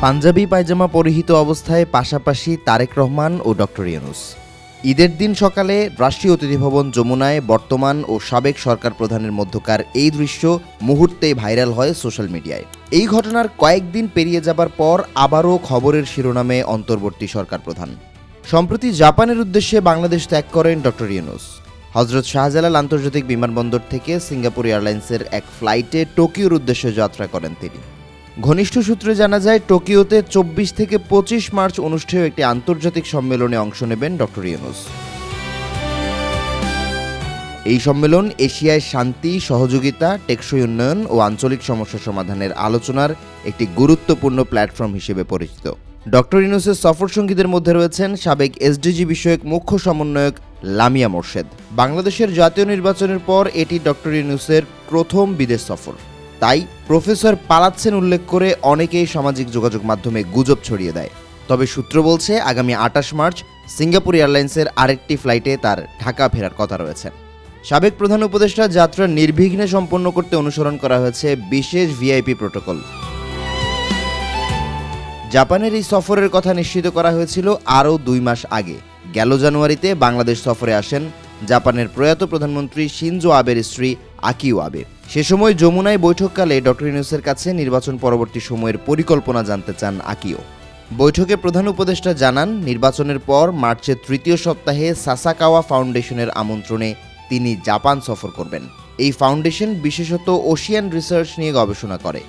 পাঞ্জাবি পায়জামা পরিহিত অবস্থায় পাশাপাশি তারেক রহমান ও ডক্টর ইউনূস। ঈদের দিন সকালে রাষ্ট্রীয় অতিথি ভবন যমুনায় বর্তমান ও সাবেক সরকার প্রধানের মধ্যকার এই দৃশ্য মুহূর্তেই ভাইরাল হয় সোশ্যাল মিডিয়ায়। এই ঘটনার কয়েকদিন পেরিয়ে যাবার পর আবারও খবরের শিরোনামে অন্তর্বর্তী সরকার প্রধান। সম্প্রতি জাপানের উদ্দেশ্যে বাংলাদেশ ত্যাগ করেন ডক্টর ইউনূস। হজরত শাহজালাল আন্তর্জাতিক বিমানবন্দর থেকে সিঙ্গাপুর এয়ারলাইন্সের এক ফ্লাইটে টোকিওর উদ্দেশ্যে যাত্রা করেন তিনি। ঘনিষ্ঠ সূত্রে জানা যায়, টোকিওতে 24 থেকে 25 মার্চ অনুষ্ঠেয় একটি আন্তর্জাতিক সম্মেলনে অংশ নেবেন ডক্টর ইউনূস। এই সম্মেলন এশিয়ায় শান্তি, সহযোগিতা, টেকসই উন্নয়ন ও আঞ্চলিক সমস্যা সমাধানের আলোচনার একটি গুরুত্বপূর্ণ প্ল্যাটফর্ম হিসেবে পরিচিত। ডক্টর ইউনূসের সফর সঙ্গীদের মধ্যে রয়েছেন সাবেক এসডিজি বিষয়ক মুখ্য সমন্বয়ক লামিয়া মোর্শেদ। বাংলাদেশের জাতীয় নির্বাচনের পর এটি ডক্টর ইউনূসের প্রথম বিদেশ সফর। তাই প্রফেসর পালাচ্ছেন উল্লেখ করে অনেকেই সামাজিক যোগাযোগ মাধ্যমে গুজব ছড়িয়ে দেয়। তবে সূত্র বলছে, আগামী 28 মার্চ সিঙ্গাপুর এয়ারলাইন্সের আরেকটি ফ্লাইটে তার ঢাকা ফেরার কথা রয়েছে। সাবেক প্রধান উপদেষ্টা যাত্রা নির্বিঘ্নে সম্পন্ন করতে অনুসরণ করা হয়েছে বিশেষ ভিআইপি প্রোটোকল। জাপানের এই সফরের কথা নিশ্চিত করা হয়েছিল আরও 2 মাস আগে। গেল জানুয়ারিতে বাংলাদেশ সফরে আসেন জাপানের প্রয়াত প্রধানমন্ত্রী শিনজো আবের স্ত্রী আকিও আবে। সে সময় যমুনায় বৈঠককালে ডক্টর ইউনূসের কাছে নির্বাচন পরবর্তী সময়ের পরিকল্পনা জানতে চান আকিও। বৈঠকে প্রধান উপদেষ্টা জানান, নির্বাচনের পর মার্চের 3য় সপ্তাহে সাসাকাওয়া ফাউন্ডেশনের আমন্ত্রণে তিনি জাপান সফর করবেন। এই ফাউন্ডেশন বিশেষত ওশিয়ান রিসার্চ নিয়ে গবেষণা করে।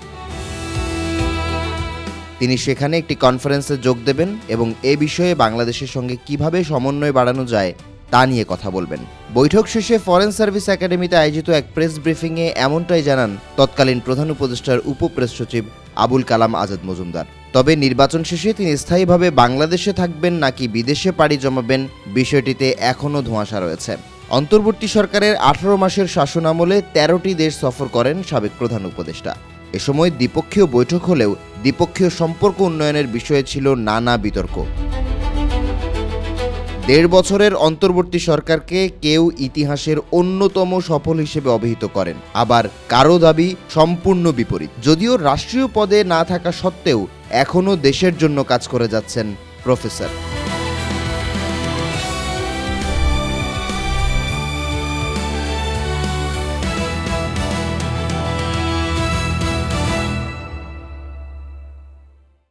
তিনি সেখানে একটি কনফারেন্সে যোগ দেবেন এবং এ বিষয়ে বাংলাদেশের সঙ্গে কিভাবে সমন্বয় বাড়ানো যায় তা নিয়ে কথা বলবেন। বৈঠক শেষে ফরেন সার্ভিস একাডেমিতে আয়োজিত এক প্রেস ব্রিফিংয়ে এমনটাই জানান তৎকালীন প্রধান উপদেষ্টার উপপ্রেস সচিব আবুল কালাম আজাদ মজুমদার। তবে নির্বাচন শেষে তিনি স্থায়ীভাবে বাংলাদেশে থাকবেন নাকি বিদেশে পাড়ি জমাবেন, বিষয়টিতে এখনও ধোঁয়াশা রয়েছে। অন্তর্বর্তী সরকারের 18 মাসের শাসনামলে 13টি দেশ সফর করেন সাবেক প্রধান উপদেষ্টা। এ সময় দ্বিপক্ষীয় বৈঠক হলেও দ্বিপক্ষীয় সম্পর্ক উন্নয়নের বিষয়ে ছিল নানা বিতর্ক। 1.5 বছরের অন্তর্বর্তী সরকারকে কেউ ইতিহাসের অন্যতম সফল হিসেবে অভিহিত করেন, আবার কারো দাবি সম্পূর্ণ বিপরীত। যদিও রাষ্ট্রীয় পদে না থাকা সত্ত্বেও এখনও দেশের জন্য কাজ করে যাচ্ছেন প্রফেসর।